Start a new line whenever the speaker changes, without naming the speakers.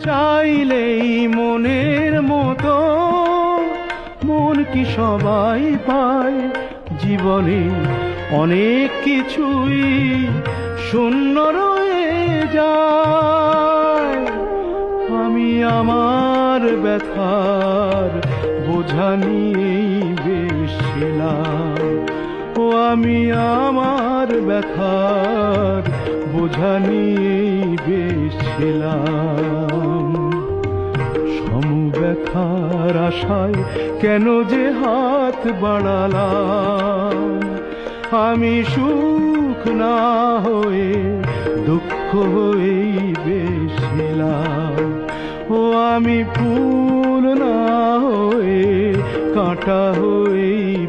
চাইলেই মনের মতো মন কি সবাই পায়? জীবনে অনেক কিছুই শূন্য রয়ে যায়। আমি আমার ব্যথার বোঝা নিয়েই বেশ ছিলাম। ও আমি আমার ব্যথার বোঝা নিয়েই বেশ ছিলাম। সমব্যথার আশায় কেন যে হাত বাড়ালাম? আমি সুখ না হয়ে দুঃখ হয়েই বেশ ছিলাম। ও আমি ফুল না হয়ে কাঁটা হয়েই